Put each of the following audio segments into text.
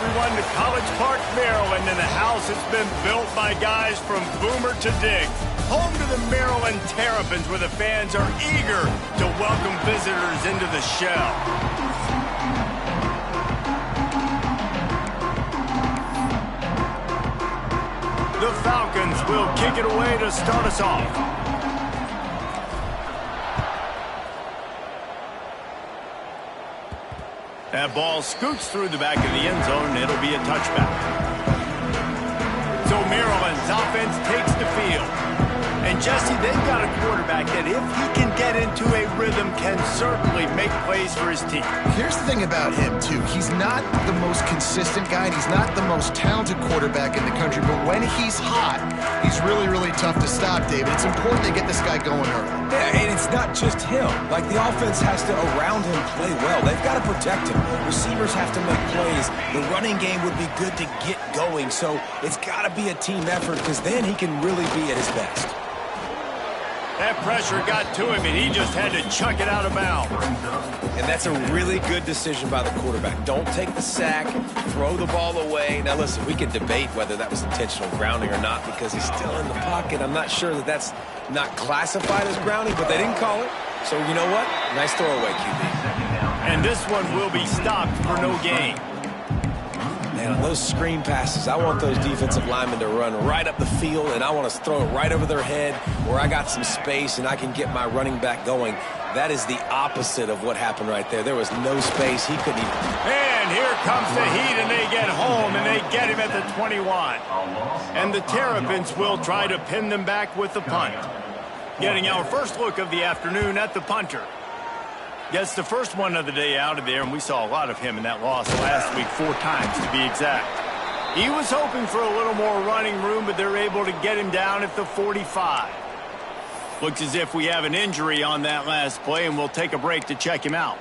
everyone to College Park, Maryland, and the house has been built by guys from Boomer to Diggs. Home to the Maryland Terrapins, where the fans are eager to welcome visitors into the shell. The Falcons will kick it away to start us off. That ball scoots through the back of the end zone, and it'll be a touchback. So Maryland's offense takes the field. And, Jesse, they've got a quarterback that, if he can get into a rhythm, can certainly make plays for his team. Here's the thing about him, too. He's not the most consistent guy, and he's not the most talented quarterback in the country. But when he's hot, he's really, really tough to stop, David. It's important to get this guy going early. Yeah, and it's not just him. Like, the offense has to, around him, play well. They've got to protect him. Receivers have to make plays. The running game would be good to get going. So it's got to be a team effort, because then he can really be at his best. That pressure got to him, and he just had to chuck it out of bounds. And that's a really good decision by the quarterback. Don't take the sack, throw the ball away. Now, listen, we can debate whether that was intentional grounding or not, because he's still in the pocket. I'm not sure that that's not classified as grounding, but they didn't call it. So, you know what? Nice throwaway, QB. And this one will be stopped for no gain. Man, on those screen passes, I want those defensive linemen to run right up the field, and I want to throw it right over their head where I got some space and I can get my running back going. That is the opposite of what happened right there. There was no space. He couldn't even. And here comes the heat, and they get home, and they get him at the 21. And the Terrapins will try to pin them back with the punt. Getting our first look of the afternoon at the punter. Gets the first one of the day out of there, and we saw a lot of him in that loss last week, 4 times to be exact. He was hoping for a little more running room, but they're able to get him down at the 45. Looks as if we have an injury on that last play, and we'll take a break to check him out.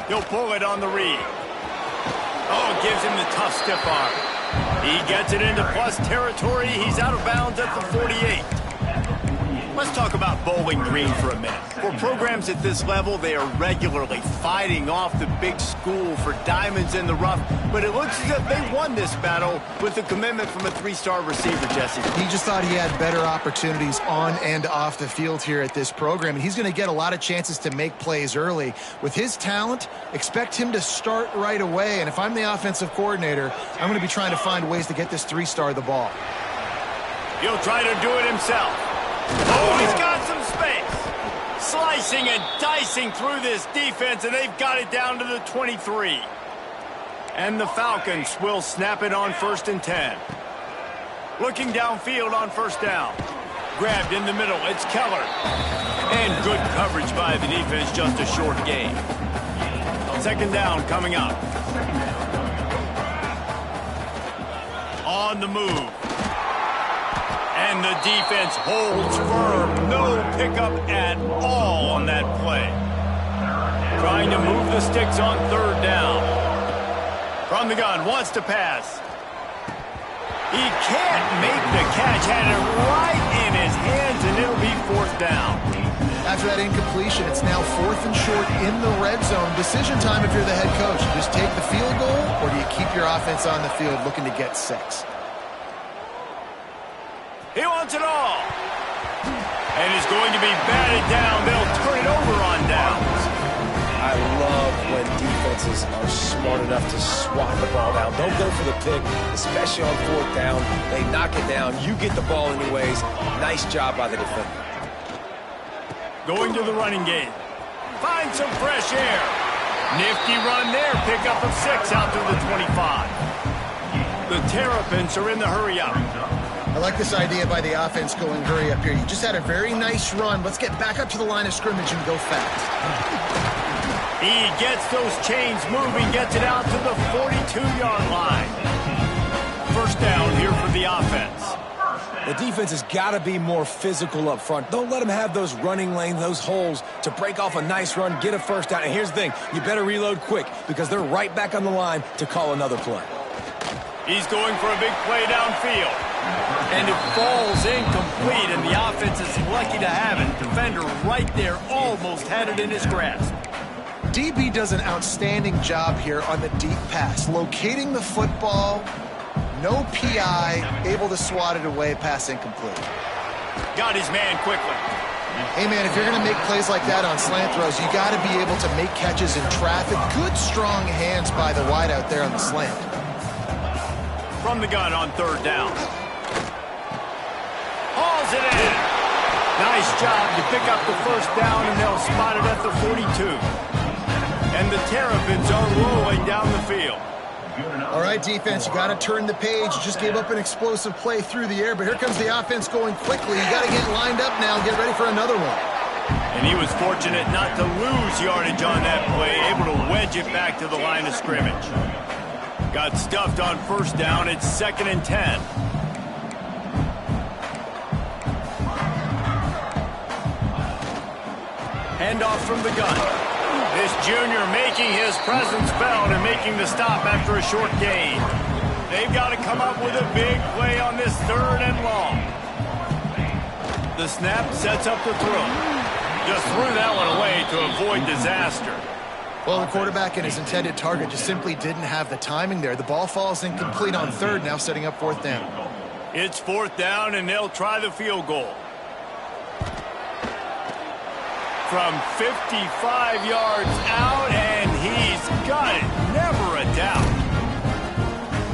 He'll pull it on the read. Oh, gives him the tough stiff arm. He gets it into plus territory. He's out of bounds at the 48. Let's talk about Bowling Green for a minute. For programs at this level, they are regularly fighting off the big school for diamonds in the rough, but it looks as if they won this battle with the commitment from a 3-star receiver, Jesse. He just thought he had better opportunities on and off the field here at this program, and he's going to get a lot of chances to make plays early. With his talent, expect him to start right away, and if I'm the offensive coordinator, I'm going to be trying to find ways to get this 3-star the ball. He'll try to do it himself. Oh, he's got some space. Slicing and dicing through this defense, and they've got it down to the 23. And the Falcons will snap it on 1st and 10. Looking downfield on 1st down. Grabbed in the middle, it's Keller. And good coverage by the defense, just a short gain. 2nd down coming up. On the move. And the defense holds firm. No pickup at all on that play. Trying to move the sticks on 3rd down. From the gun, wants to pass. He can't make the catch. Had it right in his hands, and it'll be 4th down. After that incompletion, it's now 4th and short in the red zone. Decision time if you're the head coach. You just take the field goal, or do you keep your offense on the field looking to get 6? He wants it all. And he's going to be batted down. They'll turn it over on downs. I love when defenses are smart enough to swat the ball down. Don't go for the pick, especially on 4th down. They knock it down. You get the ball anyways. Nice job by the defender. Going to the running game. Find some fresh air. Nifty run there. Pickup of 6 out to the 25. The Terrapins are in the hurry-up. I like this idea by the offense going hurry up here. You just had a very nice run. Let's get back up to the line of scrimmage and go fast. He gets those chains moving, gets it out to the 42-yard line. 1st down here for the offense. The defense has got to be more physical up front. Don't let them have those running lanes, those holes to break off a nice run, get a 1st down. And here's the thing, you better reload quick because they're right back on the line to call another play. He's going for a big play downfield. And it falls incomplete, and the offense is lucky to have it. Defender right there almost had it in his grasp. DB does an outstanding job here on the deep pass, locating the football, no PI, able to swat it away, pass incomplete. Got his man quickly. Hey, man, if you're going to make plays like that on slant throws, you got to be able to make catches in traffic. Good, strong hands by the wide out there on the slant. From the gun on third down. Hauls it in. Nice job to pick up the first down, and they'll spot it at the 42. And the Terrapins are rolling down the field. All right, defense, you got to turn the page. You just gave up an explosive play through the air, but here comes the offense going quickly. You got to get lined up now and get ready for another one. And he was fortunate not to lose yardage on that play, able to wedge it back to the line of scrimmage. Got stuffed on first down. It's 2nd and 10. Handoff from the gun. This junior making his presence felt and making the stop after a short gain. They've got to come up with a big play on this 3rd and long. The snap sets up the throw. Just threw that one away to avoid disaster. Well, the quarterback and his intended target just simply didn't have the timing there. The ball falls incomplete on 3rd, now setting up 4th down. It's 4th down, and they'll try the field goal. From 55 yards out, and he's got it. Never a doubt.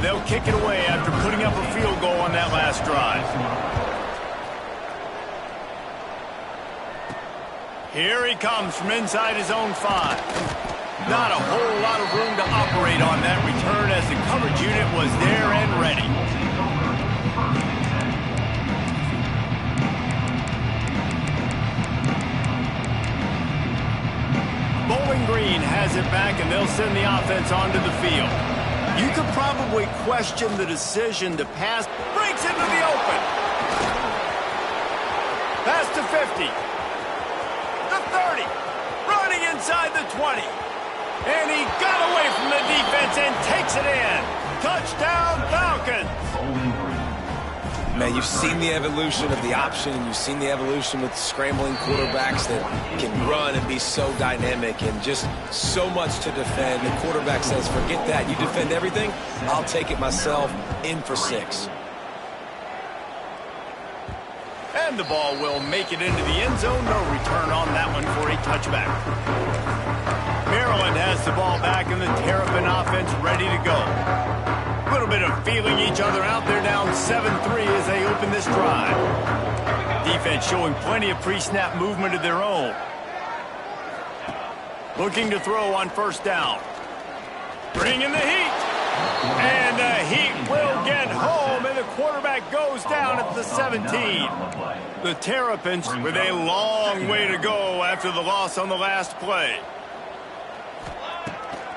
They'll kick it away after putting up a field goal on that last drive. Here he comes from inside his own 5. Not a whole lot of room to operate on that return as the coverage unit was there and ready. Bowling Green has it back, and they'll send the offense onto the field. You could probably question the decision to pass. Breaks into the open. Pass to 50. The 30. Running inside the 20. And he got away from the defense and takes it in. Touchdown, Falcons. Man, you've seen the evolution of the option, and you've seen the evolution with scrambling quarterbacks that can run and be so dynamic and just so much to defend. The quarterback says, forget that. You defend everything, I'll take it myself. In for 6. And the ball will make it into the end zone. No return on that one for a touchback. Maryland has the ball back, and the Terrapin offense ready to go. A little bit of feeling each other out. They're down 7-3 as they open this drive. Defense showing plenty of pre-snap movement of their own. Looking to throw on first down. Bringing the heat. And the heat will get home, and the quarterback goes down at the 17. The Terrapins with a long way to go after the loss on the last play.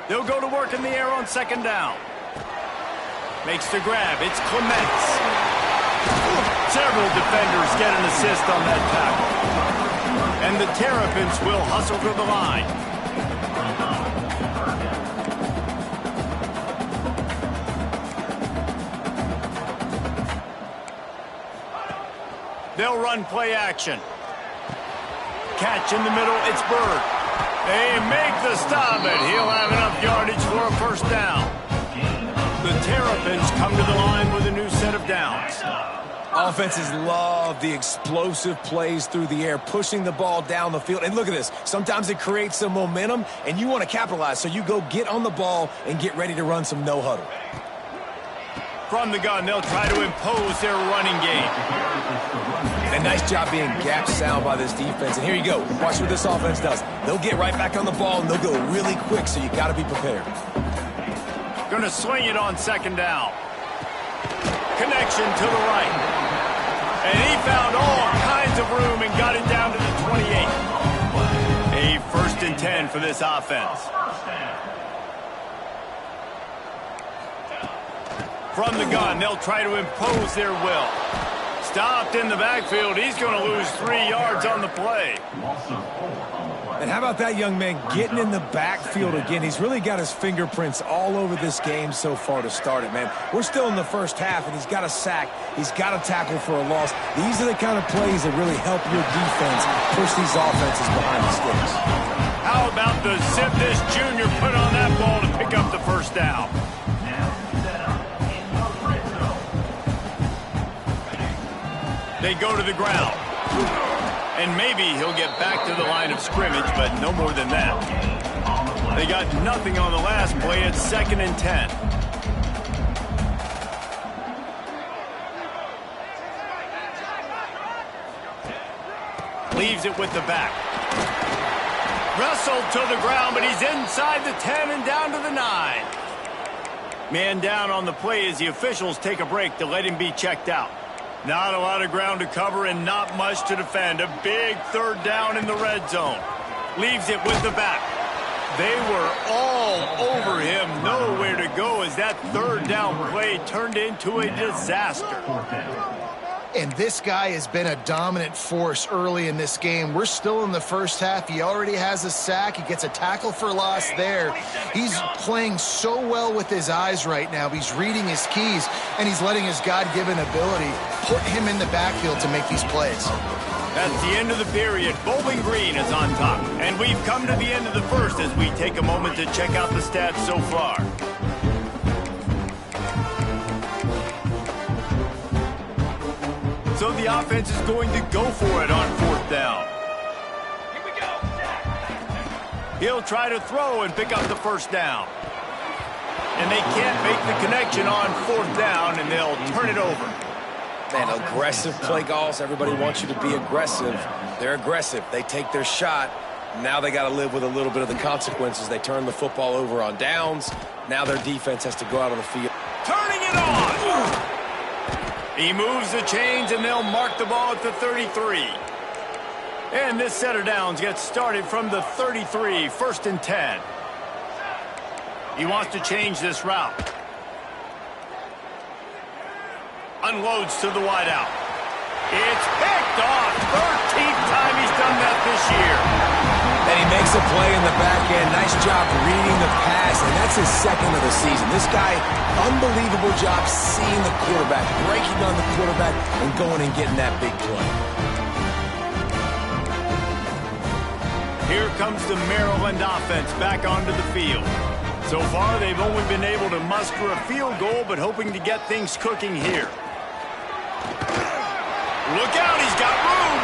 They'll go to work in the air on 2nd down. Makes the grab. It's Clements. Several defenders get an assist on that tackle. And the Terrapins will hustle to the line. They'll run play action. Catch in the middle. It's Bird. They make the stop, and he'll have enough yardage for a first down. The Terrapins come to the line with a new set of downs. Offenses love the explosive plays through the air, pushing the ball down the field. And look at this. Sometimes it creates some momentum, and you want to capitalize. So you go get on the ball and get ready to run some no-huddle. From the gun, they'll try to impose their running game. And nice job being gap sound by this defense. And here you go. Watch what this offense does. They'll get right back on the ball, and they'll go really quick, so you got to be prepared. Going to swing it on 2nd down. Connection to the right. And he found all kinds of room and got it down to the 28. A 1st and 10 for this offense. From the gun, they'll try to impose their will. stopped in the backfield. He's going to lose 3 yards on the play. And how about that young man getting in the backfield again? He's really got his fingerprints all over this game so far to start it, man. We're still in the first half, and he's got a sack. He's got a tackle for a loss. These are the kind of plays that really help your defense push these offenses behind the sticks. How about the zip this junior put on that ball to pick up the first down? They go to the ground. And maybe he'll get back to the line of scrimmage, but no more than that. They got nothing on the last play. It's 2nd and 10. Leaves it with the back. Wrestled to the ground, but he's inside the 10 and down to the 9. Man down on the play as the officials take a break to let him be checked out. Not a lot of ground to cover and not much to defend. A big 3rd down in the red zone. Leaves it with the back. They were all over him. Nowhere to go as that 3rd down play turned into a disaster. And this guy has been a dominant force early in this game. We're still in the first half. He already has a sack. He gets a tackle for loss there. He's playing so well with his eyes right now. He's reading his keys, and he's letting his God-given ability put him in the backfield to make these plays. That's the end of the period. Bowling Green is on top. And we've come to the end of the first as we take a moment to check out the stats so far. So the offense is going to go for it on 4th down. Here we go. He'll try to throw and pick up the first down. And they can't make the connection on 4th down, and they'll turn it over. Man, aggressive play calls. Everybody wants you to be aggressive. They're aggressive. They take their shot. Now they got to live with a little bit of the consequences. They turn the football over on downs. Now their defense has to go out on the field. Turning it on! He moves the chains, and they'll mark the ball at the 33. And this set of downs gets started from the 33, 1st and 10. He wants to change this route. Unloads to the wideout. It's picked off. 13th time he's done that this year. And he makes a play in the back end. Nice job reading the pass, and that's his 2nd of the season. This guy, unbelievable job seeing the quarterback, breaking on the quarterback, and going and getting that big play. Here comes the Maryland offense back onto the field. So far, they've only been able to muster a field goal, but hoping to get things cooking here. Look out, he's got room.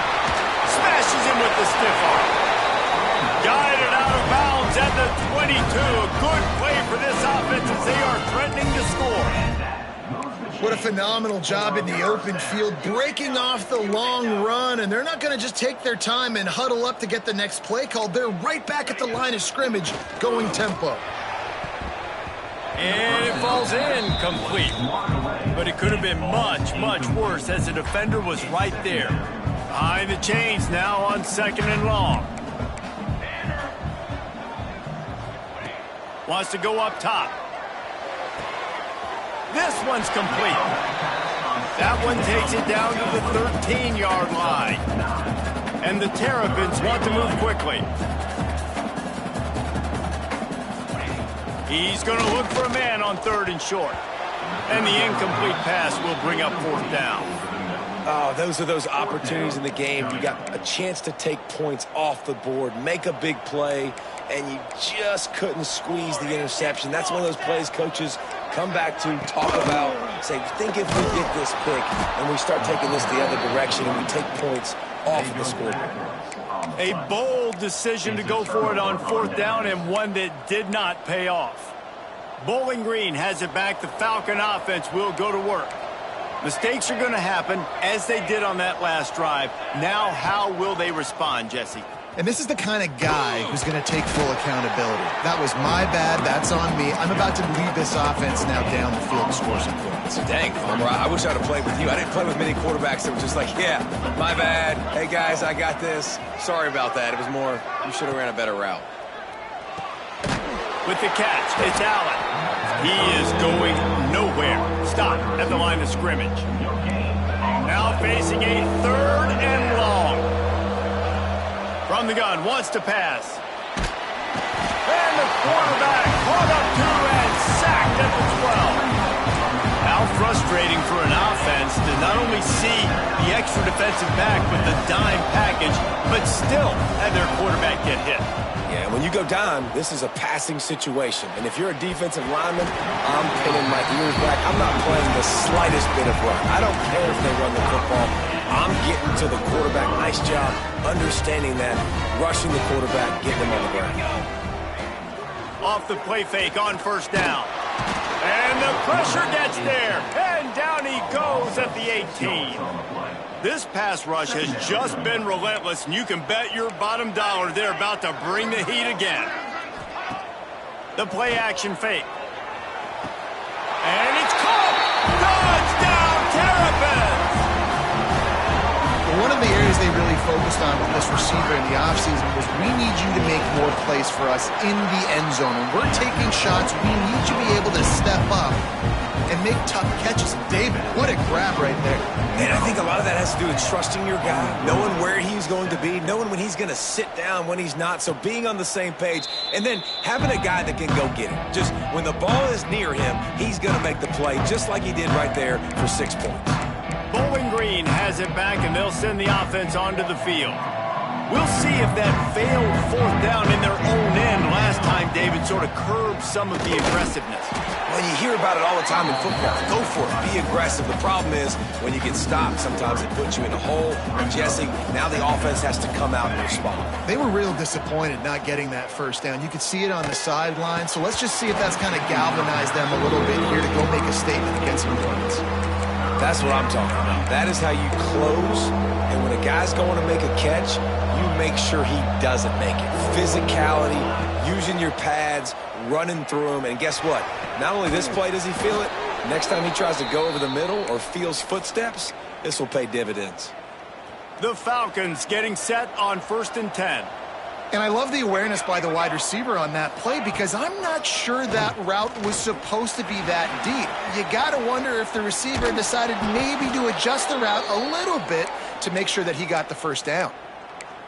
Smashes him with the stiff arm. Guided out of bounds at the 22. A good play for this offense as they are threatening to score. What a phenomenal job in the open field, breaking off the long run, and they're not going to just take their time and huddle up to get the next play called. They're right back at the line of scrimmage, going tempo. And it falls in complete. But it could have been much, much worse as the defender was right there. Behind the chains now on 2nd and long. Wants to go up top. This one's complete. That one takes it down to the 13-yard line. And the Terrapins want to move quickly. He's going to look for a man on 3rd and short. And the incomplete pass will bring up 4th down. Oh, those are those opportunities in the game. You got a chance to take points off the board, make a big play, and you just couldn't squeeze the interception. That's one of those plays coaches come back to, talk about, say, think if we get this pick and we start taking this the other direction and we take points off of the scoreboard. A bold decision to go for it on 4th down, and one that did not pay off. Bowling Green has it back. The Falcon offense will go to work. Mistakes are going to happen, as they did on that last drive. Now, how will they respond, Jesse? And this is the kind of guy who's going to take full accountability. That was my bad. That's on me. I'm about to lead this offense now down the field to score some points. Dang, Farmer, I wish I'd have played with you. I didn't play with many quarterbacks that were just like, yeah, my bad. Hey, guys, I got this. Sorry about that. It was more, you should have ran a better route. With the catch, it's Allen. He is going nowhere. Stop at the line of scrimmage. Now facing a 3rd and long. From the gun, wants to pass. And the quarterback caught up to and sacked at the 12. How frustrating for an offense to not only see the extra defensive back with the dime package, but still have their quarterback get hit. Yeah, when you go dime, this is a passing situation. And if you're a defensive lineman, I'm pinning my ears back. I'm not playing the slightest bit of run. I don't care if they run the football. I'm getting to the quarterback. Nice job understanding that, rushing the quarterback, getting him on the ground. Off the play fake on 1st down. And the pressure gets there. And down he goes at the 18. This pass rush has just been relentless, and you can bet your bottom dollar they're about to bring the heat again. The play action fake. And it's caught. Touchdown, Terrapins! One of the areas they really focused on with this receiver in the offseason was we need you to make more plays for us in the end zone. When we're taking shots, we need you to be able to step up and make tough catches. David, what a grab right there. And I think a lot of that has to do with trusting your guy, knowing where he's going to be, knowing when he's going to sit down, when he's not, so being on the same page, and then having a guy that can go get it. Just when the ball is near him, he's going to make the play just like he did right there for 6 points. Bowling Green has it back, and they'll send the offense onto the field. We'll see if that failed 4th down in their own end last time David sort of curbed some of the aggressiveness. Well, you hear about it all the time in football. Go for it. Be aggressive. The problem is when you get stopped, sometimes it puts you in a hole. And Jesse, now the offense has to come out and respond. They were real disappointed not getting that 1st down. You could see it on the sideline. So let's just see if that's kind of galvanized them a little bit here to go make a statement against the Hornets. That's what I'm talking about. That is how you close. And when a guy's going to make a catch, you make sure he doesn't make it. Physicality, using your pads, running through them. And guess what? Not only this play does he feel it, next time he tries to go over the middle or feels footsteps, this will pay dividends. The Falcons getting set on 1st and 10. And I love the awareness by the wide receiver on that play because I'm not sure that route was supposed to be that deep. You got to wonder if the receiver decided maybe to adjust the route a little bit to make sure that he got the 1st down.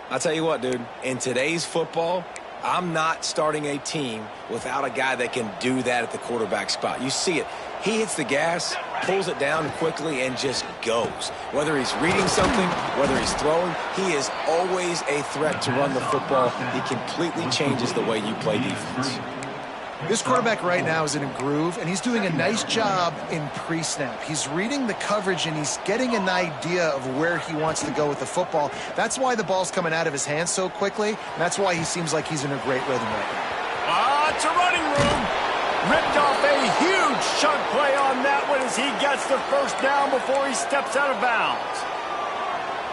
I'll tell you what, dude, in today's football, I'm not starting a team without a guy that can do that at the quarterback spot. You see it. He hits the gas, pulls it down quickly, and just goes. Whether he's reading something, whether he's throwing, he is always a threat to run the football. He completely changes the way you play defense. This quarterback right now is in a groove, and he's doing a nice job in pre-snap. He's reading the coverage, and he's getting an idea of where he wants to go with the football. That's why the ball's coming out of his hands so quickly, and that's why he seems like he's in a great rhythm right now. It's a running room. Ripped off a huge chunk play on that one as he gets the 1st down before he steps out of bounds.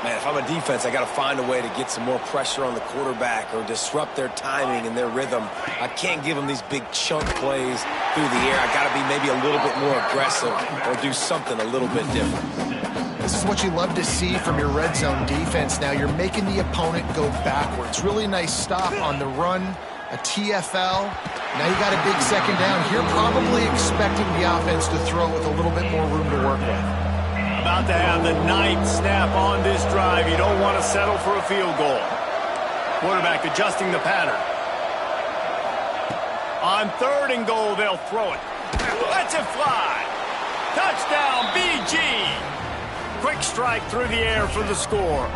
Man, if I'm a defense, I got to find a way to get some more pressure on the quarterback or disrupt their timing and their rhythm. I can't give them these big chunk plays through the air. I got to be maybe a little bit more aggressive or do something a little bit different. This is what you love to see from your red zone defense. Now you're making the opponent go backwards. Really nice stop on the run, a TFL. Now you got a big 2nd down. You're probably expecting the offense to throw with a little bit more room to work with. About to have the 9th snap on this drive. You don't want to settle for a field goal. Quarterback adjusting the pattern. On 3rd and goal, they'll throw it. Lets it fly. Touchdown, BG. Quick strike through the air for the score.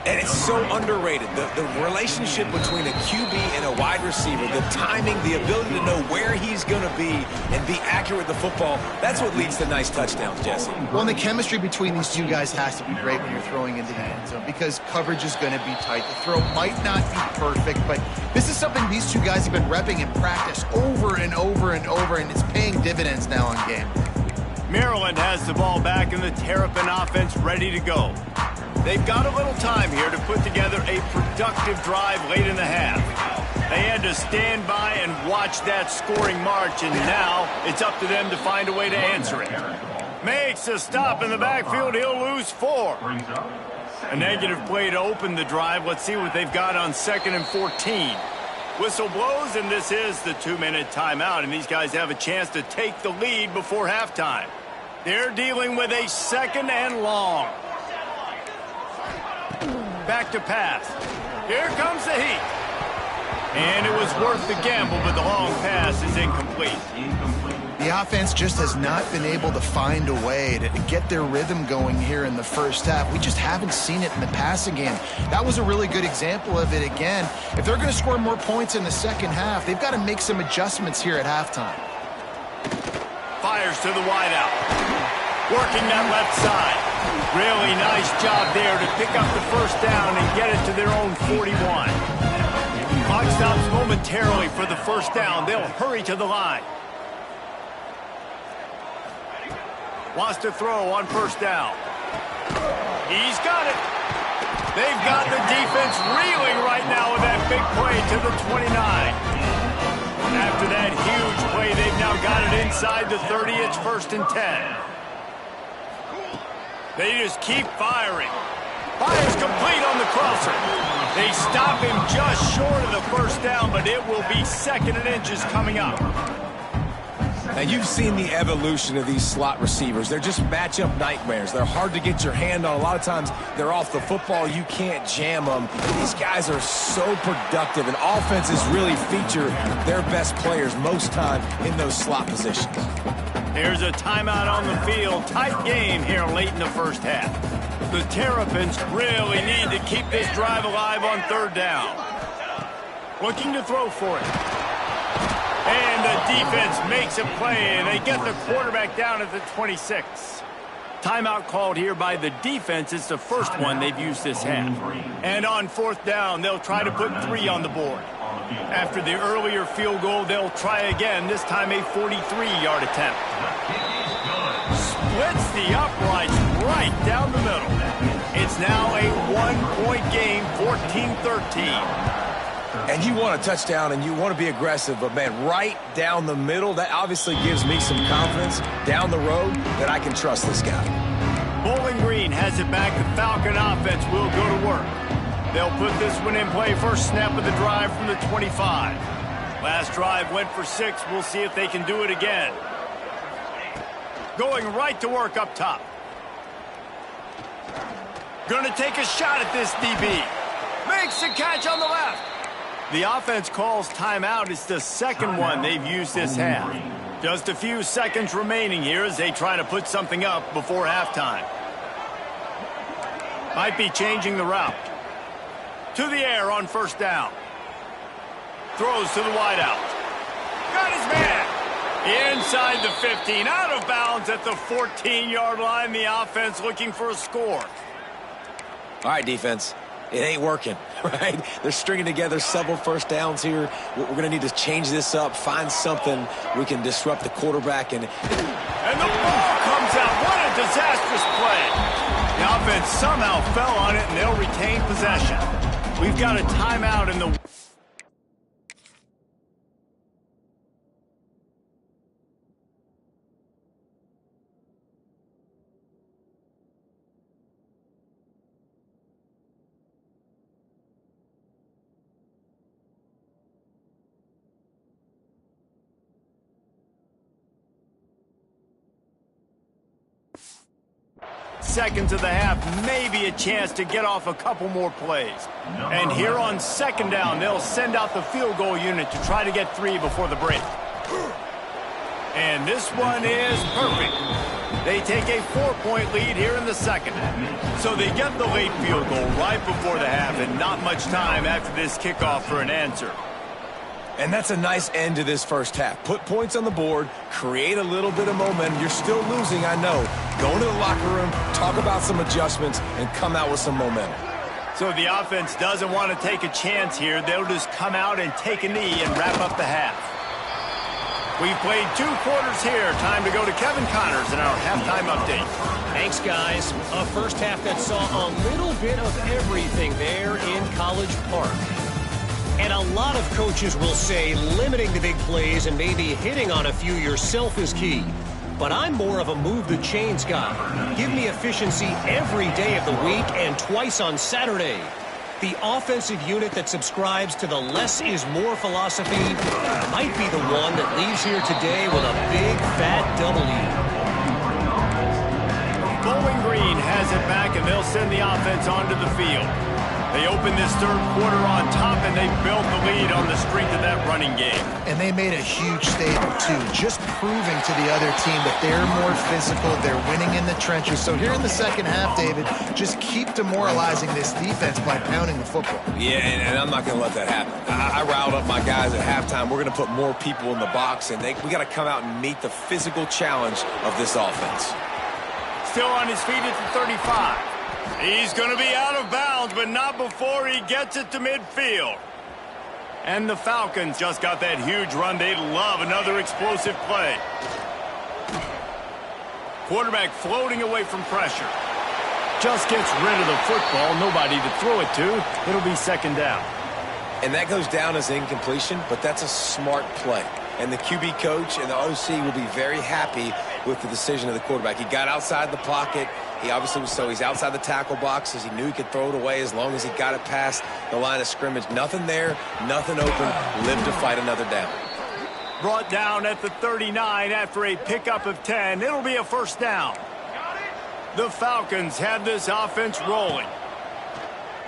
And it's so underrated. The relationship between a QB and a wide receiver, the timing, the ability to know where he's going to be and be accurate with the football, that's what leads to nice touchdowns, Jesse. Well, and the chemistry between these two guys has to be great when you're throwing into the end zone because coverage is going to be tight. The throw might not be perfect, but this is something these two guys have been repping in practice over and over and over, and it's paying dividends now on game day. Maryland has the ball back and the Terrapin offense ready to go. They've got a little time here to put together a productive drive late in the half. They had to stand by and watch that scoring march, and now it's up to them to find a way to answer it. Makes a stop in the backfield. He'll lose 4. A negative play to open the drive. Let's see what they've got on 2nd and 14. Whistle blows, and this is the 2-minute timeout, and these guys have a chance to take the lead before halftime. They're dealing with a 2nd and long. Back to pass. Here comes the heat. And it was worth the gamble, but the long pass is incomplete. The offense just has not been able to find a way to get their rhythm going here in the first half. We just haven't seen it in the passing game. That was a really good example of it again. If they're going to score more points in the second half, they've got to make some adjustments here at halftime. Fires to the wideout. Working that left side. Really nice job there to pick up the first down and get it to their own 41. Clock stops momentarily for the first down. They'll hurry to the line. Wants to throw on first down. He's got it. They've got the defense reeling right now with that big play to the 29. After that huge play, they've now got it inside the 30. It's 1st and 10. They just keep firing. Fires complete on the crosser. They stop him just short of the first down, but it will be 2nd and inches coming up. Now, you've seen the evolution of these slot receivers. They're just matchup nightmares. They're hard to get your hand on. A lot of times, they're off the football. You can't jam them. These guys are so productive, and offenses really feature their best players most time in those slot positions. Here's a timeout on the field. Tight game here late in the first half. The Terrapins really need to keep this drive alive on 3rd down. Looking to throw for it. And the defense makes a play, and they get the quarterback down at the 26. Timeout called here by the defense. It's the first one they've used this half. And on 4th down, they'll try to put 3 on the board. After the earlier field goal, they'll try again, this time a 43-yard attempt. Splits the uprights right down the middle. It's now a 1-point game, 14-13. And you want a touchdown and you want to be aggressive, but, man, right down the middle, that obviously gives me some confidence down the road that I can trust this guy. Bowling Green has it back. The Falcon offense will go to work. They'll put this one in play. First snap of the drive from the 25. Last drive went for 6. We'll see if they can do it again. Going right to work up top. Going to take a shot at this DB. Makes the catch on the left. The offense calls timeout. It's the 2nd one they've used this half. Just a few seconds remaining here as they try to put something up before halftime. Might be changing the route. To the air on first down. Throws to the wideout. Got his man. Inside the 15. Out of bounds at the 14-yard line. The offense looking for a score. All right, defense. It ain't working, right? They're stringing together several first downs here. We're going to need to change this up, find something we can disrupt the quarterback. And the ball comes out. What a disastrous play. The offense somehow fell on it, and they'll retain possession. We've got a timeout in the... seconds of the half, maybe a chance to get off a couple more plays. And here on 2nd down, they'll send out the field goal unit to try to get 3 before the break. And this one is perfect. They take a 4-point lead here in the 2nd. So they get the late field goal right before the half, and not much time after this kickoff for an answer. And that's a nice end to this first half. Put points on the board, create a little bit of momentum. You're still losing, I know. Go into the locker room, talk about some adjustments, and come out with some momentum. So the offense doesn't want to take a chance here. They'll just come out and take a knee and wrap up the half. We've played 2 quarters here. Time to go to Kevin Connors in our halftime update. Thanks, guys. A first half that saw a little bit of everything there in College Park. And a lot of coaches will say limiting the big plays and maybe hitting on a few yourself is key. But I'm more of a move the chains guy. Give me efficiency every day of the week and twice on Saturday. The offensive unit that subscribes to the less is more philosophy might be the one that leaves here today with a big fat W. they'll send the offense onto the field. They open this third quarter on top, and they built the lead on the strength of that running game. And they made a huge statement, too, just proving to the other team that they're more physical, they're winning in the trenches. So here in the second half, David, just keep demoralizing this defense by pounding the football. Yeah, and I'm not going to let that happen. I riled up my guys at halftime. We're going to put more people in the box, and we got to come out and meet the physical challenge of this offense. Still on his feet at the 35. He's going to be out of bounds, but not before he gets it to midfield. And the Falcons just got that huge run. They love another explosive play. Quarterback floating away from pressure. Just gets rid of the football. Nobody to throw it to. It'll be second down. And that goes down as incompletion, but that's a smart play. And the QB coach and the OC will be very happy with the decision of the quarterback. He got outside the pocket. He obviously was he's outside the tackle boxes. He knew he could throw it away as long as he got it past the line of scrimmage. Nothing there, nothing open. Live to fight another down. Brought down at the 39 after a pickup of 10. It'll be a first down. The Falcons have this offense rolling.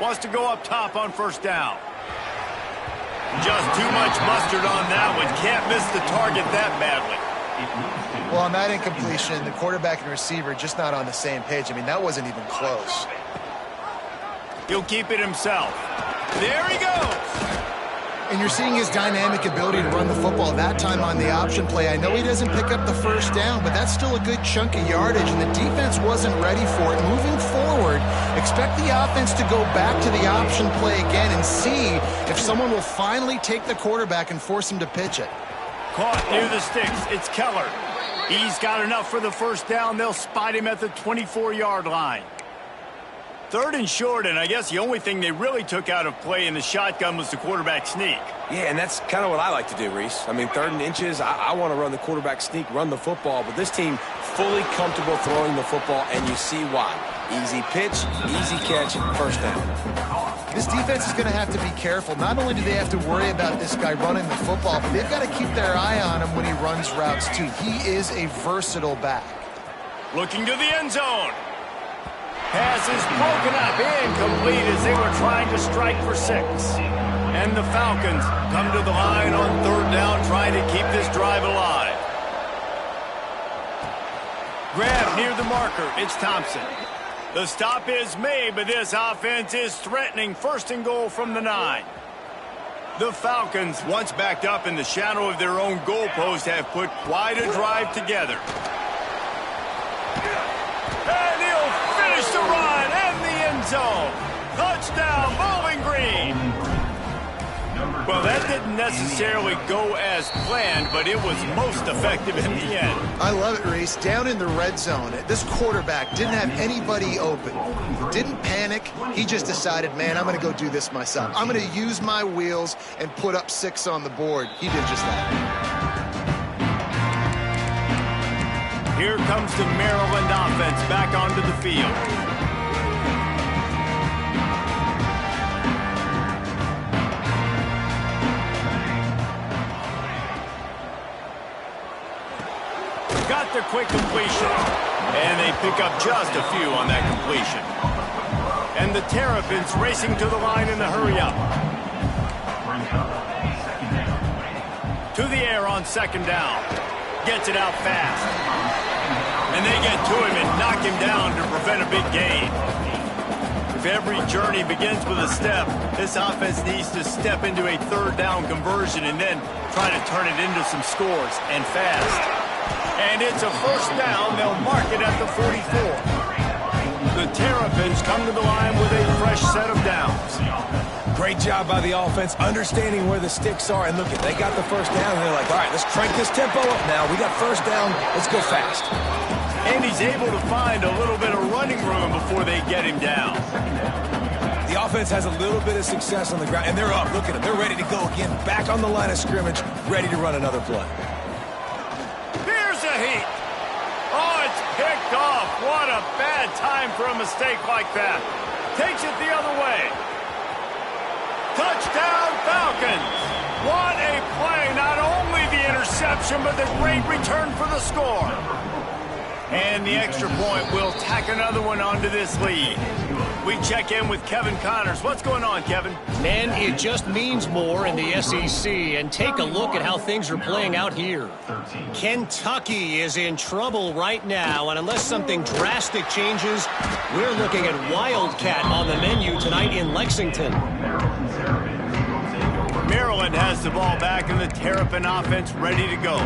Wants to go up top on first down. Just too much mustard on that one. Can't miss the target that badly. Well, on that incompletion, the quarterback and receiver just not on the same page. I mean, that wasn't even close. He'll keep it himself. There he goes. And you're seeing his dynamic ability to run the football, that time on the option play. I know he doesn't pick up the first down, but that's still a good chunk of yardage, and the defense wasn't ready for it. Moving forward, expect the offense to go back to the option play again and see if someone will finally take the quarterback and force him to pitch it. Caught near the sticks. It's Keller. He's got enough for the first down. They'll spot him at the 24-yard line. Third and short, and I guess the only thing they really took out of play in the shotgun was the quarterback sneak. Yeah, and that's kind of what I like to do, Reese. I mean, 3rd and inches, I want to run the quarterback sneak, run the football, but this team fully comfortable throwing the football, and you see why. Easy pitch, easy catch, first down. This defense is going to have to be careful. Not only do they have to worry about this guy running the football, but they've got to keep their eye on him when he runs routes, too. He is a versatile back. Looking to the end zone. Pass is broken up, incomplete as they were trying to strike for 6. And the Falcons come to the line on 3rd down, trying to keep this drive alive. Grab near the marker. It's Thompson. The stop is made, but this offense is threatening 1st and goal from the 9. The Falcons, once backed up in the shadow of their own goalpost, have put quite a drive together. And he'll finish the run and the end zone. Touchdown, Bowling Green. Well, that didn't necessarily go as planned, but it was most effective in the end. I love it, Reese. Down in the red zone, this quarterback didn't have anybody open. Didn't panic. He just decided, man, I'm going to go do this myself. I'm going to use my wheels and put up 6 on the board. He did just that. Here comes the Maryland offense back onto the field. Got the quick completion, and they pick up just a few on that completion. And the Terrapins racing to the line in the hurry-up. To the air on 2nd down. Gets it out fast. And they get to him and knock him down to prevent a big gain. If every journey begins with a step, this offense needs to step into a 3rd down conversion and then try to turn it into some scores, and fast. And it's a first down. They'll mark it at the 44. The Terrapins come to the line with a fresh set of downs. Great job by the offense, understanding where the sticks are. And look, they got the first down, and they're like, all right, let's crank this tempo up now. We got first down. Let's go fast. And he's able to find a little bit of running room before they get him down. The offense has a little bit of success on the ground, and they're up. Look at them. They're ready to go again, back on the line of scrimmage, ready to run another play. Heat. Oh, it's picked off. What a bad time for a mistake like that. Takes it the other way. Touchdown, Falcons. What a play. Not only the interception, but the great return for the score. And the extra point will tack another one onto this lead. We check in with Kevin Connors. What's going on, Kevin? Man, it just means more in the SEC. And take a look at how things are playing out here. Kentucky is in trouble right now. And unless something drastic changes, we're looking at Wildcat on the menu tonight in Lexington. Maryland has the ball back and the Terrapin offense ready to go.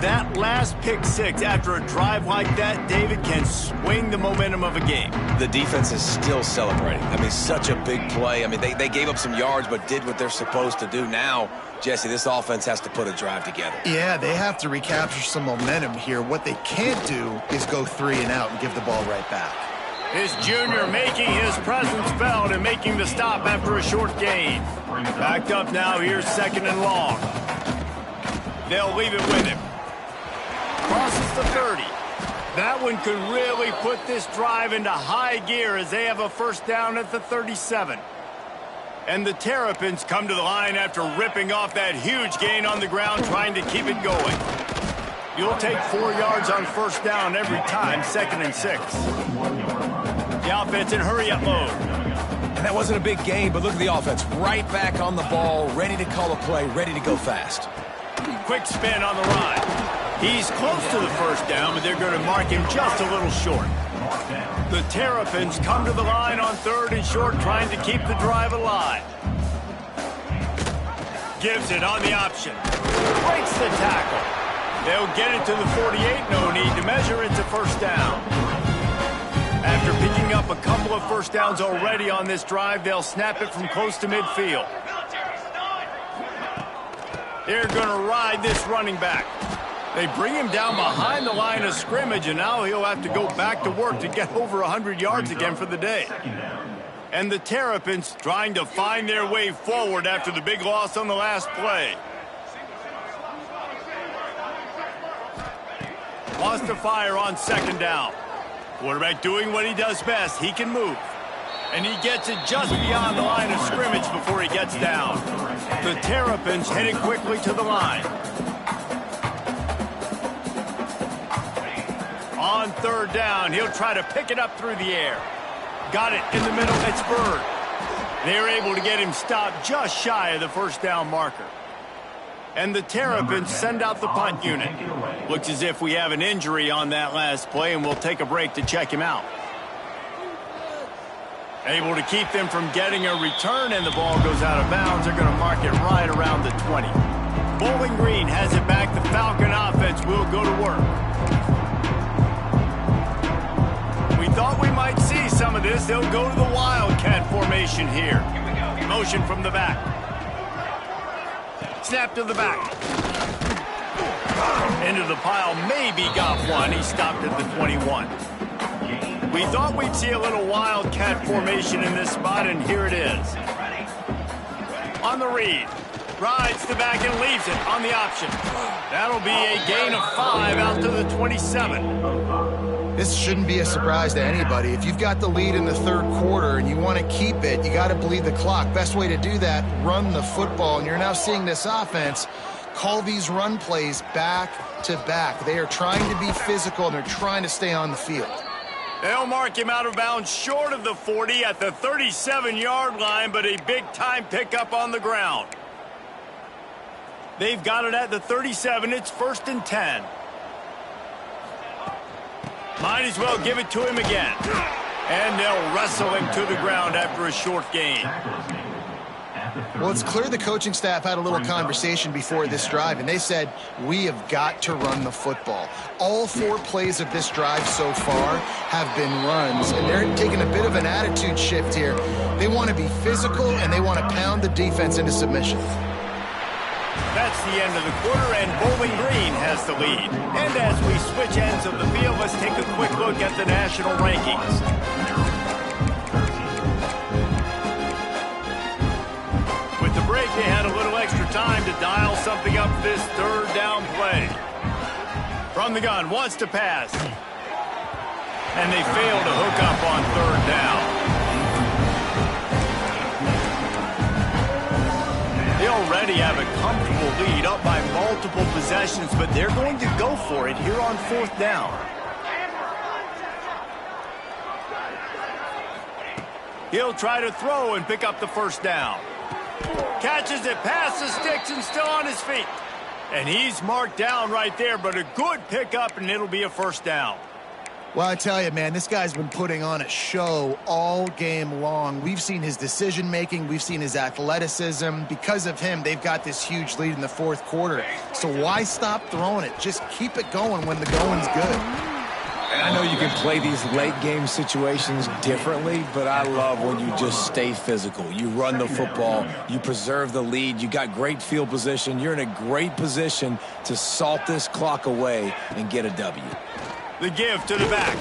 That last pick six after a drive like that, David, can swing the momentum of a game. The defense is still celebrating. I mean, such a big play. I mean, they gave up some yards but did what they're supposed to do. Now, Jesse, this offense has to put a drive together. Yeah, they have to recapture some momentum here. What they can't do is go 3 and out and give the ball right back. His junior making his presence felt and making the stop after a short gain. Backed up now, here's 2nd and long. They'll leave it with him. Crosses the 30. That one could really put this drive into high gear as they have a first down at the 37. And the Terrapins come to the line after ripping off that huge gain on the ground, trying to keep it going. You'll take 4 yards on first down every time, 2nd and 6. The offense in hurry-up mode. And that wasn't a big gain, but look at the offense. Right back on the ball, ready to call a play, ready to go fast. Quick spin on the ride. He's close to the first down, but they're going to mark him just a little short. The Terrapins come to the line on 3rd and short, trying to keep the drive alive. Gives it on the option. Breaks the tackle. They'll get it to the 48. No need to measure it to first down. After picking up a couple of first downs already on this drive, they'll snap it from close to midfield. They're going to ride this running back. They bring him down behind the line of scrimmage, and now he'll have to go back to work to get over 100 yards again for the day. And the Terrapins trying to find their way forward after the big loss on the last play. Wants to fire on 2nd down. Quarterback doing what he does best. He can move. And he gets it just beyond the line of scrimmage before he gets down. The Terrapins headed quickly to the line. On 3rd down, he'll try to pick it up through the air. Got it in the middle. It's Bird. They're able to get him stopped just shy of the first down marker. And the Terrapins send out the punt unit. Looks as if we have an injury on that last play, and we'll take a break to check him out. Able to keep them from getting a return, and the ball goes out of bounds. They're going to mark it right around the 20. Bowling Green has it back. The Falcon offense will go to work. We thought we might see some of this. They'll go to the Wildcat formation here. Motion from the back. Snap to the back. Into the pile, maybe got one. He stopped at the 21. We thought we'd see a little Wildcat formation in this spot, and here it is. On the read. Rides the back and leaves it on the option. That'll be a gain of 5 out to the 27. This shouldn't be a surprise to anybody. If you've got the lead in the 3rd quarter and you want to keep it, you got to bleed the clock. Best way to do that, run the football. And you're now seeing this offense call these run plays back to back. They are trying to be physical, and they're trying to stay on the field. They'll mark him out of bounds short of the 40 at the 37-yard line, but a big-time pickup on the ground. They've got it at the 37. It's 1st and 10. Might as well give it to him again. And they'll wrestle him to the ground after a short gain. Well, it's clear the coaching staff had a little conversation before this drive, and they said, we have got to run the football. All 4 plays of this drive so far have been runs, and they're taking a bit of an attitude shift here. They want to be physical, and they want to pound the defense into submission. That's the end of the quarter, and Bowling Green has the lead. And as we switch ends of the field, let's take a quick look at the national rankings. With the break, they had a little extra time to dial something up this 3rd down play. From the gun, wants to pass. And they fail to hook up on 3rd down. They already have a comfortable lead up by multiple possessions, but they're going to go for it here on 4th down. He'll try to throw and pick up the first down. Catches it past the sticks and still on his feet. And he's marked down right there, but a good pickup, and it'll be a first down. Well, I tell you, man, this guy's been putting on a show all game long. We've seen his decision-making. We've seen his athleticism. Because of him, they've got this huge lead in the fourth quarter. So why stop throwing it? Just keep it going when the going's good. And I know you can play these late-game situations differently, but I love when you just stay physical. You run the football. You preserve the lead. You got great field position. You're in a great position to salt this clock away and get a W. The give to the back.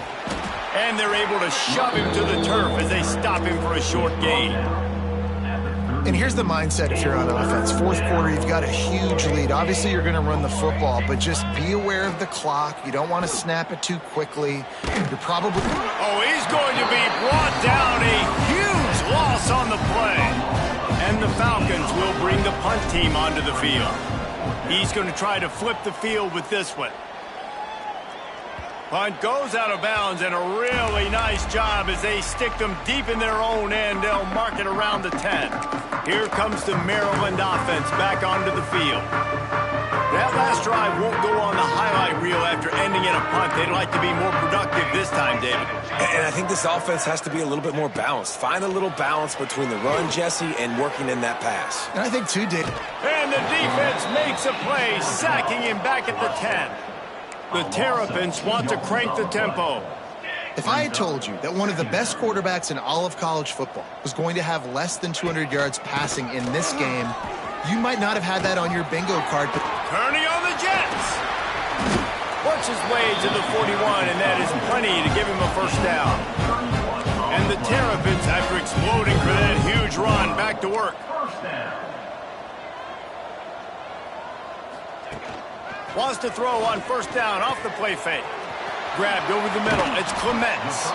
And they're able to shove him to the turf as they stop him for a short gain. And here's the mindset if you're on offense. Fourth quarter, you've got a huge lead. Obviously, you're going to run the football, but just be aware of the clock. You don't want to snap it too quickly. You're probably... Oh, he's going to be brought down. A huge loss on the play. And the Falcons will bring the punt team onto the field. He's going to try to flip the field with this one. Punt goes out of bounds, and a really nice job as they stick them deep in their own end. They'll mark it around the 10. Here comes the Maryland offense back onto the field. That last drive won't go on the highlight reel after ending in a punt. They'd like to be more productive this time, David. And I think this offense has to be a little bit more balanced. Find a little balance between the run, Jesse, and working in that pass. And I think, too, David. And the defense makes a play, sacking him back at the 10. The Terrapins want to crank the tempo. If I had told you that one of the best quarterbacks in all of college football was going to have less than 200 yards passing in this game, you might not have had that on your bingo card. But turning on the Jets. Works his way to the 41, and that is plenty to give him a first down. And the Terrapins, after exploding for that huge run, back to work. Wants to throw on first down off the play fake. Grabbed over the middle. It's Clements.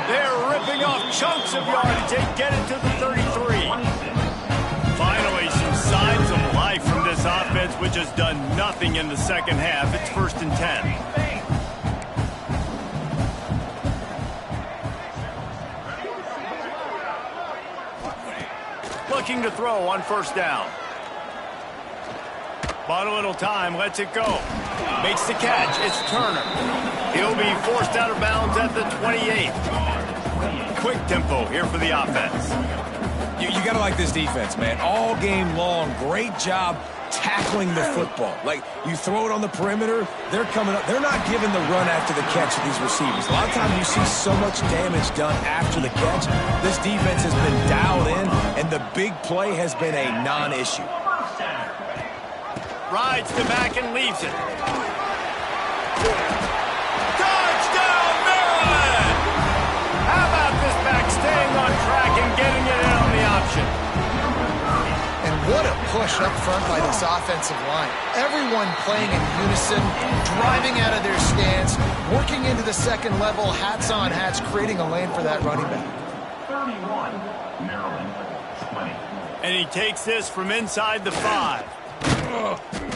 They're ripping off chunks of yardage. They get it to the 33. Finally, some signs of life from this offense, which has done nothing in the second half. It's 1st and 10. Looking to throw on first down. Bought a little time, lets it go. Makes the catch, it's Turner. He'll be forced out of bounds at the 28. Quick tempo here for the offense. You got to like this defense, man. All game long, great job tackling the football. Like, you throw it on the perimeter, they're coming up. They're not giving the run after the catch to these receivers. A lot of times you see so much damage done after the catch. This defense has been dialed in, and the big play has been a non-issue. Rides the back and leaves it. Touchdown, Maryland! How about this back staying on track and getting it in on the option? And what a push up front by this offensive line. Everyone playing in unison, driving out of their stance, working into the second level, hats on hats, creating a lane for that running back. 31, Maryland, 20. And he takes this from inside the 5.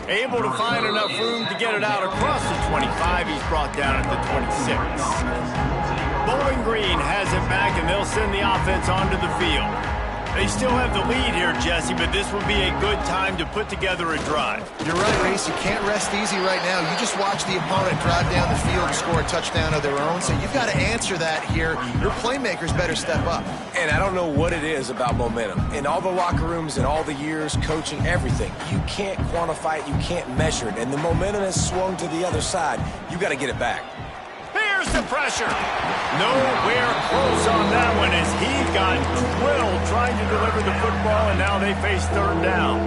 Able to find enough room to get it out across the 25. He's brought down at the 26. Bowling Green has it back, and they'll send the offense onto the field. They still have the lead here, Jesse, but this would be a good time to put together a drive. You're right, Reese. You can't rest easy right now. You just watch the opponent drive down the field and score a touchdown of their own, so you've got to answer that here. Your playmakers better step up. And I don't know what it is about momentum. In all the locker rooms and all the years, coaching, everything, you can't quantify it, you can't measure it. And the momentum has swung to the other side. You got to get it back. Here's the pressure. Nowhere close on that one as he got drilled trying to deliver the football, and now they face third down.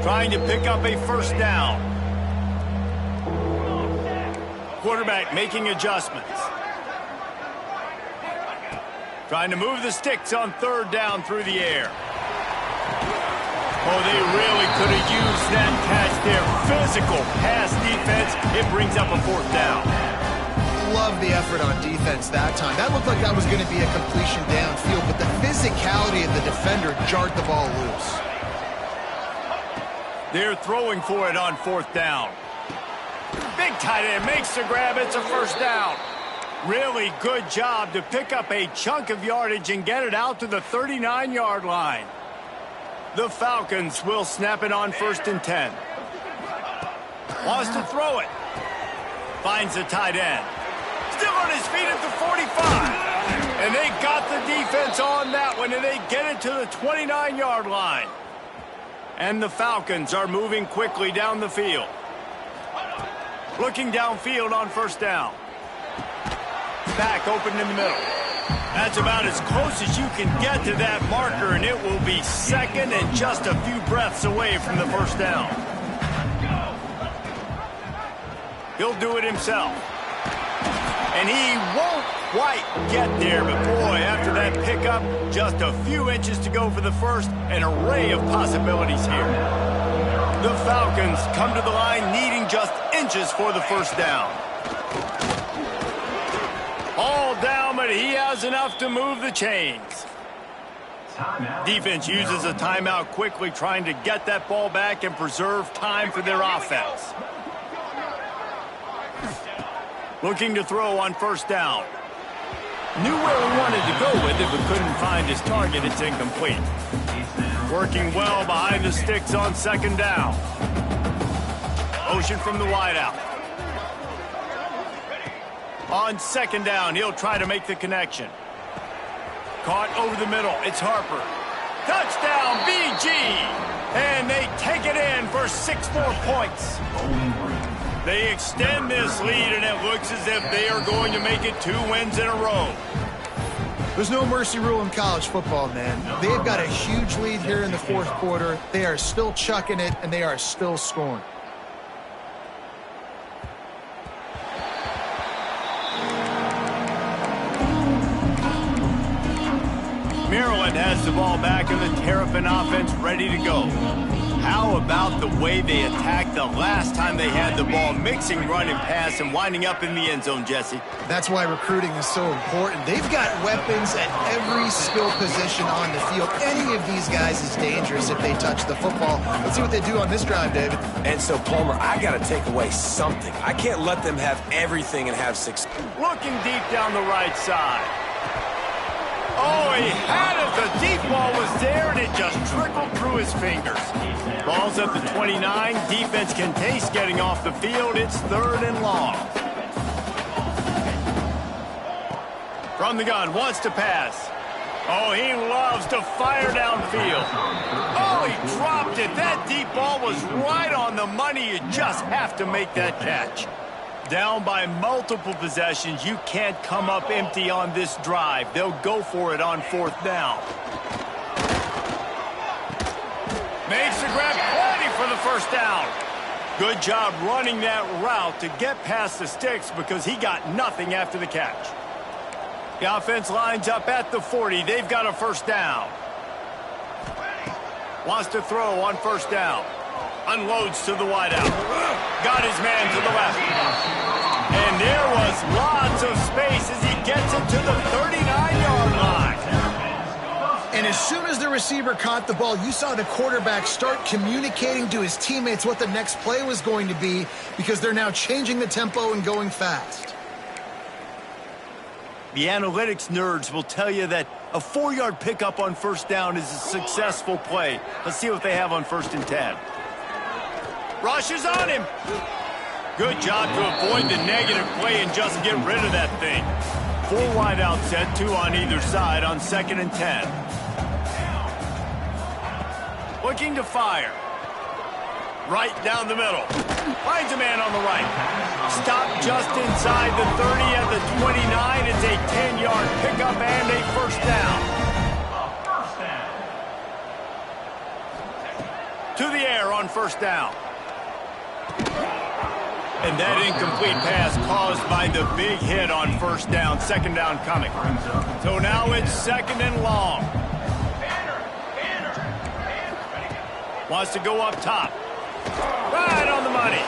Trying to pick up a first down. Quarterback making adjustments. Trying to move the sticks on third down through the air. Oh, they really could have used that catch there. Physical pass defense. It brings up a fourth down. Love the effort on defense that time. That looked like that was going to be a completion downfield, but the physicality of the defender jarred the ball loose. They're throwing for it on fourth down. Big tight end makes the grab. It's a first down. Really good job to pick up a chunk of yardage and get it out to the 39-yard line. The Falcons will snap it on 1st and 10. Wants to throw it. Finds the tight end. Still on his feet at the 45. And they got the defense on that one, and they get it to the 29-yard line. And the Falcons are moving quickly down the field. Looking downfield on 1st down. Back open in the middle. That's about as close as you can get to that marker, and it will be 2nd and just a few breaths away from the 1st down. He'll do it himself. And he won't quite get there, but boy, after that pickup, just a few inches to go for the 1st, an array of possibilities here. The Falcons come to the line needing just inches for the 1st down. All down, but he has enough to move the chains. Defense uses a timeout quickly, trying to get that ball back and preserve time for their offense. Looking to throw on 1st down. Knew where he wanted to go with it, but couldn't find his target. It's incomplete. Working well behind the sticks on 2nd down. Motion from the wideout. On 2nd down, he'll try to make the connection. Caught over the middle. It's Harper. Touchdown, BG! And they take it in for 6 more points. They extend this lead, and it looks as if they are going to make it 2 wins in a row. There's no mercy rule in college football, man. They've got a huge lead here in the 4th quarter. They are still chucking it, and they are still scoring. Maryland has the ball back, and the Terrapin offense ready to go. How about the way they attacked the last time they had the ball, mixing run and pass and winding up in the end zone, Jesse? That's why recruiting is so important. They've got weapons at every skill position on the field. Any of these guys is dangerous if they touch the football. Let's see what they do on this drive, David. And so, Palmer, I got to take away something. I can't let them have everything and have 6. Looking deep down the right side. Oh, he had it. The deep ball was there, and it just trickled through his fingers. Ball's at the 29. Defense can taste getting off the field. It's 3rd and long. From the gun, wants to pass. Oh, he loves to fire downfield. Oh, he dropped it. That deep ball was right on the money. You just have to make that catch. Down by multiple possessions, you can't come up empty on this drive. They'll go for it on 4th down. Makes the grab, plenty for the 1st down. Good job running that route to get past the sticks because he got nothing after the catch. The offense lines up at the 40. They've got a 1st down. Wants to throw on 1st down. Unloads to the wideout. Got his man to the left. And there was lots of space as he gets it to the 39-yard line. And as soon as the receiver caught the ball, you saw the quarterback start communicating to his teammates what the next play was going to be because they're now changing the tempo and going fast. The analytics nerds will tell you that a 4-yard pickup on 1st down is a successful play. Let's see what they have on 1st and 10. Rushes on him. Good job to avoid the negative play and just get rid of that thing. 4 wide out set, 2 on either side on 2nd and 10. Looking to fire. Right down the middle. Finds a man on the right. Stopped just inside the 30 at the 29. It's a 10-yard pickup and a 1st down. To the air on 1st down. And that incomplete pass caused by the big hit on 1st down. 2nd down coming. So now it's 2nd and long. Wants to go up top. Right on the money.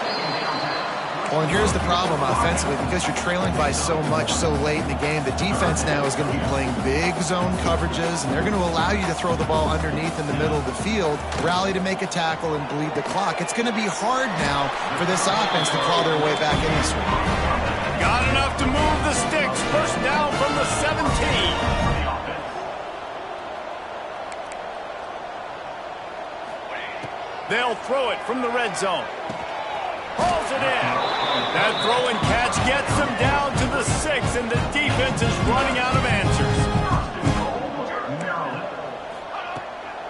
Well, and here's the problem offensively. Because you're trailing by so much so late in the game, the defense now is going to be playing big zone coverages, and they're going to allow you to throw the ball underneath in the middle of the field, rally to make a tackle, and bleed the clock. It's going to be hard now for this offense to claw their way back in this one. Got it enough to move the sticks. First down from the 17. They'll throw it from the red zone. Hauls it in. That throw and catch gets them down to the 6, and the defense is running out of answers.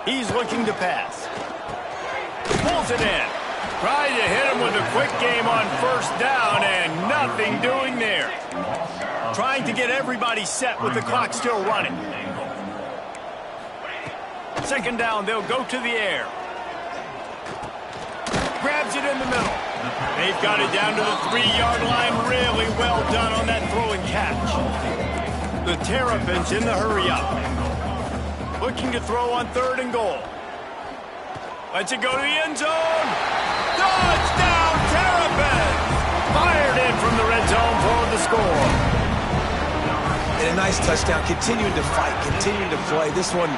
He's looking to pass. Pulls it in. Trying to hit him with a quick game on first down, and nothing doing there. Trying to get everybody set with the clock still running. Second down, they'll go to the air. Grabs it in the middle. They've got it down to the 3-yard line. Really well done on that throw and catch. The Terrapins in the hurry up. Looking to throw on 3rd and goal. Lets it go to the end zone. Touchdown, Terrapins! Fired in from the red zone for the score. And a nice touchdown. Continuing to fight, continuing to play. This one,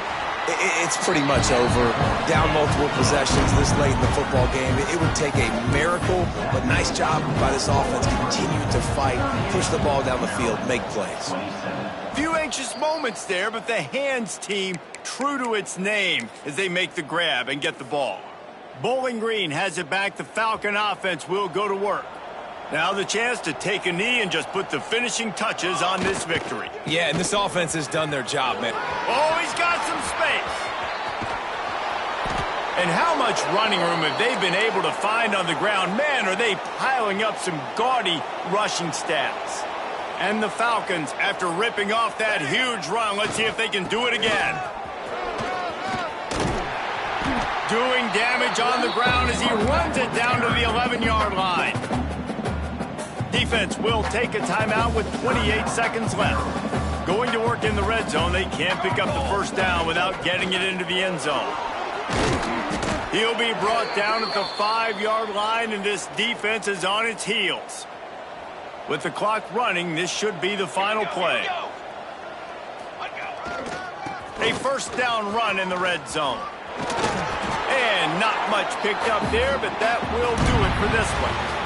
it's pretty much over. Down multiple possessions this late in the football game. It would take a miracle, but nice job by this offense. Continue to fight, push the ball down the field, make plays. Few anxious moments there, but the Hands team true to its name as they make the grab and get the ball. Bowling Green has it back. The Falcon offense will go to work. Now the chance to take a knee and just put the finishing touches on this victory. Yeah, and this offense has done their job, man. Oh, he's got some space. And how much running room have they been able to find on the ground? Man, are they piling up some gaudy rushing stats. And the Falcons, after ripping off that huge run, let's see if they can do it again. Doing damage on the ground as he runs it down to the 11-yard line. Defense will take a timeout with 28 seconds left. Going to work in the red zone, they can't pick up the first down without getting it into the end zone. He'll be brought down at the 5-yard line, and this defense is on its heels. With the clock running, this should be the final play. A first down run in the red zone. And not much picked up there, but that will do it for this one.